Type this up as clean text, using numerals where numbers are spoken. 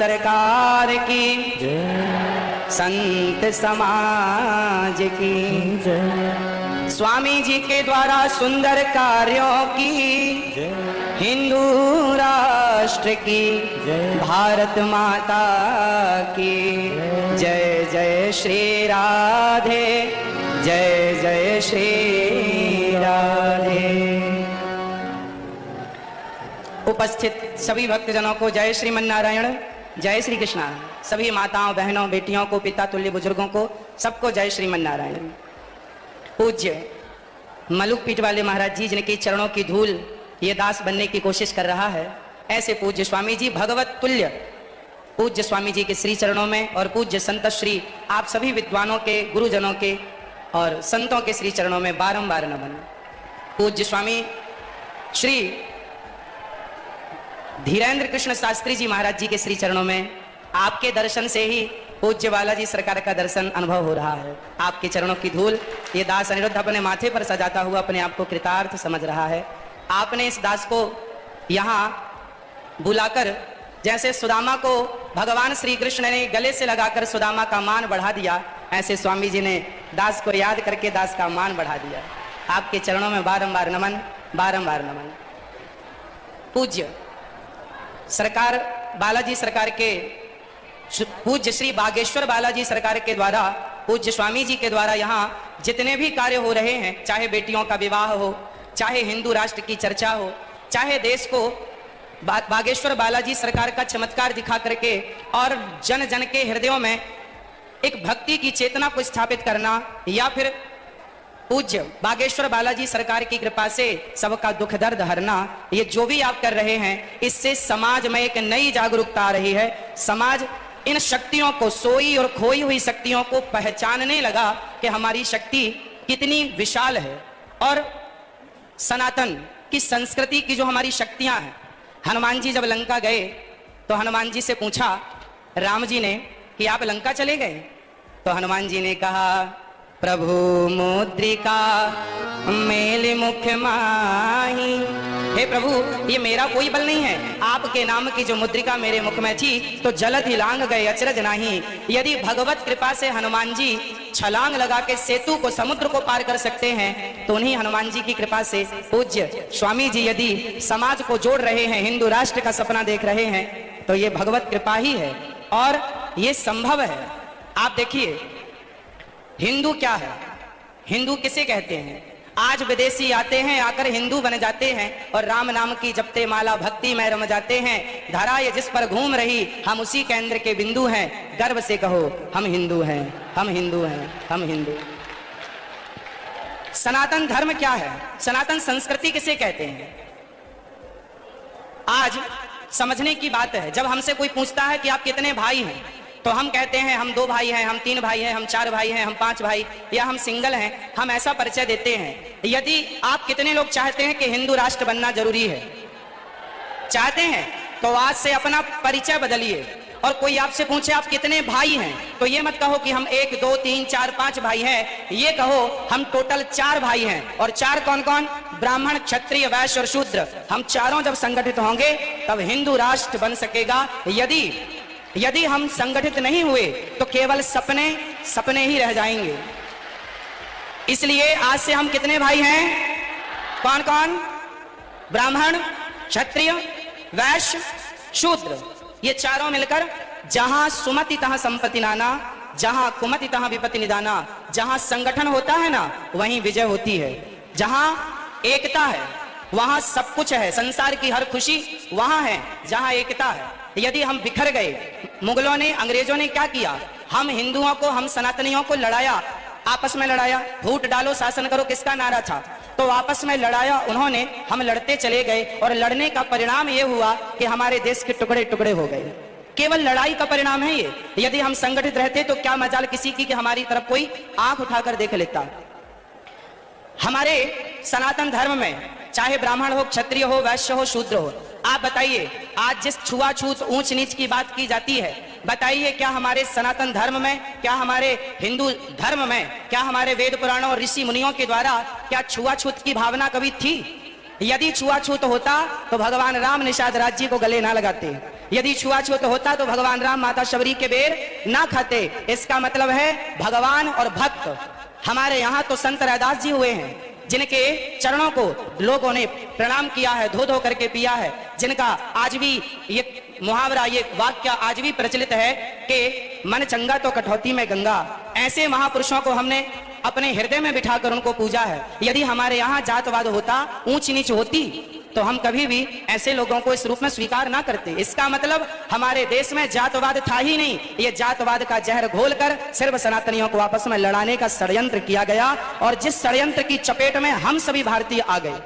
सरकार की संत समाज की स्वामी जी के द्वारा सुंदर कार्यों की हिंदू राष्ट्र की भारत माता की जय जय श्री राधे जय जय श्री राधे। उपस्थित सभी भक्तजनों को जय श्रीमन नारायण जय श्री कृष्णा। सभी माताओं बहनों बेटियों को पिता तुल्य बुजुर्गों को सबको जय श्रीमन नारायण। पूज्य मलुक पीठ वाले महाराज जी जिनके चरणों की धूल ये दास बनने की कोशिश कर रहा है, ऐसे पूज्य स्वामी जी भगवत तुल्य पूज्य स्वामी जी के श्री चरणों में और पूज्य संत श्री आप सभी विद्वानों के गुरुजनों के और संतों के श्री चरणों में बारंबार नमन। पूज्य स्वामी श्री धीरेन्द्र कृष्ण शास्त्री जी महाराज जी के श्री चरणों में आपके दर्शन से ही पूज्य बालाजी सरकार का दर्शन अनुभव हो रहा है। आपके चरणों की धूल ये दास अनिरुद्ध अपने माथे पर सजाता हुआ अपने आप को कृतार्थ समझ रहा है। आपने इस दास को यहाँ बुलाकर जैसे सुदामा को भगवान श्री कृष्ण ने गले से लगाकर सुदामा का मान बढ़ा दिया, ऐसे स्वामी जी ने दास को याद करके दास का मान बढ़ा दिया। आपके चरणों में बारंबार नमन बारंबार नमन। पूज्य सरकार बालाजी सरकार के पूज्य श्री बागेश्वर बालाजी सरकार के द्वारा पूज्य स्वामी जी के द्वारा यहाँ जितने भी कार्य हो रहे हैं, चाहे बेटियों का विवाह हो, चाहे हिंदू राष्ट्र की चर्चा हो, चाहे देश को बागेश्वर बालाजी सरकार का चमत्कार दिखा करके और जन जन के हृदयों में एक भक्ति की चेतना को स्थापित करना, या फिर पूज्य बागेश्वर बालाजी सरकार की कृपा से सबका दुख दर्द हरना, ये जो भी आप कर रहे हैं इससे समाज में एक नई जागरूकता आ रही है। समाज इन शक्तियों को, सोई और खोई हुई शक्तियों को पहचानने लगा कि हमारी शक्ति कितनी विशाल है और सनातन की संस्कृति की जो हमारी शक्तियां हैं। हनुमान जी जब लंका गए तो हनुमान जी से पूछा राम जी ने कि आप लंका चले गए, तो हनुमान जी ने कहा प्रभु मुद्रिका मेल मुख माही। हे प्रभु, ये मेरा कोई बल नहीं है, आपके नाम की जो मुद्रिका मेरे मुख में थी तो जलद ही लांग गए अचरज नाही। यदि भगवत कृपा से हनुमान जी छलांग लगा के सेतु को, समुद्र को पार कर सकते हैं, तो उन्हीं हनुमान जी की कृपा से पूज्य स्वामी जी यदि समाज को जोड़ रहे हैं, हिंदू राष्ट्र का सपना देख रहे हैं, तो ये भगवत कृपा ही है और ये संभव है। आप देखिए हिंदू क्या है, हिंदू किसे कहते हैं। आज विदेशी आते हैं, आकर हिंदू बन जाते हैं और राम नाम की जपते माला भक्ति में रम जाते हैं। धरा ये जिस पर घूम रही हम उसी केंद्र के बिंदु हैं। गर्व से कहो हम हिंदू हैं, हम हिंदू हैं, हम हिंदू। सनातन धर्म क्या है, सनातन संस्कृति किसे कहते हैं, आज समझने की बात है। जब हमसे कोई पूछता है कि आप कितने भाई हैं, तो हम कहते हैं हम 2 भाई हैं, हम 3 भाई हैं, हम 4 भाई हैं, हम 5 भाई, या हम सिंगल हैं। हम ऐसा परिचय देते हैं। यदि आप कितने लोग चाहते हैं कि हिंदू राष्ट्र बनना जरूरी है, चाहते हैं, तो आज से अपना परिचय बदलिए और कोई आपसे पूछे आप कितने भाई हैं, तो ये मत कहो कि हम 1 2 3 4 5 भाई हैं, ये कहो हम टोटल 4 भाई हैं। और 4 कौन कौन? ब्राह्मण, क्षत्रिय, वैश्य और शूद्र। हम चारों जब संगठित होंगे तब हिंदू राष्ट्र बन सकेगा। यदि हम संगठित नहीं हुए तो केवल सपने ही रह जाएंगे। इसलिए आज से हम कितने भाई हैं? कौन कौन? ब्राह्मण, क्षत्रिय, वैश्य, शूद्र। ये चारों मिलकर जहां सुमति तहां संपत्ति नाना, जहां कुमति तहां विपत्ति निदाना। जहां संगठन होता है ना, वहीं विजय होती है। जहां एकता है वहां सब कुछ है। संसार की हर खुशी वहां है जहां एकता है। यदि हम बिखर गए, मुगलों ने, अंग्रेजों ने क्या किया? हम हिंदुओं को, हम सनातनियों को लड़ाया, आपस में लड़ाया। फूट डालो शासन करो किसका नारा था? तो आपस में लड़ाया उन्होंने, हम लड़ते चले गए और लड़ने का परिणाम ये हुआ कि हमारे देश के टुकड़े टुकड़े हो गए। केवल लड़ाई का परिणाम है ये। यदि हम संगठित रहते तो क्या मजाल किसी की कि हमारी तरफ कोई आंख उठाकर देख लेता। हमारे सनातन धर्म में चाहे ब्राह्मण हो, क्षत्रिय हो, वैश्य हो, शूद्र हो, आप बताइए, आज जिस छुआछूत ऊंच नीच की बात की जाती है, बताइए क्या हमारे सनातन धर्म में, क्या हमारे हिंदू धर्म में, क्या हमारे वेद पुराणों और ऋषि मुनियों के द्वारा क्या छुआछूत की भावना कभी थी? यदि छुआछूत होता तो भगवान राम निषाद राज्य को गले ना लगाते। यदि छुआछूत होता तो भगवान राम माता शबरी के बेर ना खाते। इसका मतलब है भगवान और भक्त। हमारे यहाँ तो संत रैदास जी हुए हैं, जिनके चरणों को लोगों ने प्रणाम किया है, धो धो करके पिया है, जिनका आज भी ये मुहावरा, ये वाक्य आज भी प्रचलित है कि मन चंगा तो कटौती में गंगा। ऐसे महापुरुषों को हमने अपने हृदय में बिठाकर उनको पूजा है। यदि हमारे यहाँ जातवाद होता, ऊंच नीच होती, तो हम कभी भी ऐसे लोगों को इस रूप में स्वीकार ना करते। इसका मतलब हमारे देश में जातवाद था ही नहीं। ये जातवाद का जहर घोलकर सिर्फ सनातनियों को आपस में लड़ाने का षड्यंत्र किया गया, और जिस षड्यंत्र की चपेट में हम सभी भारतीय आ गए।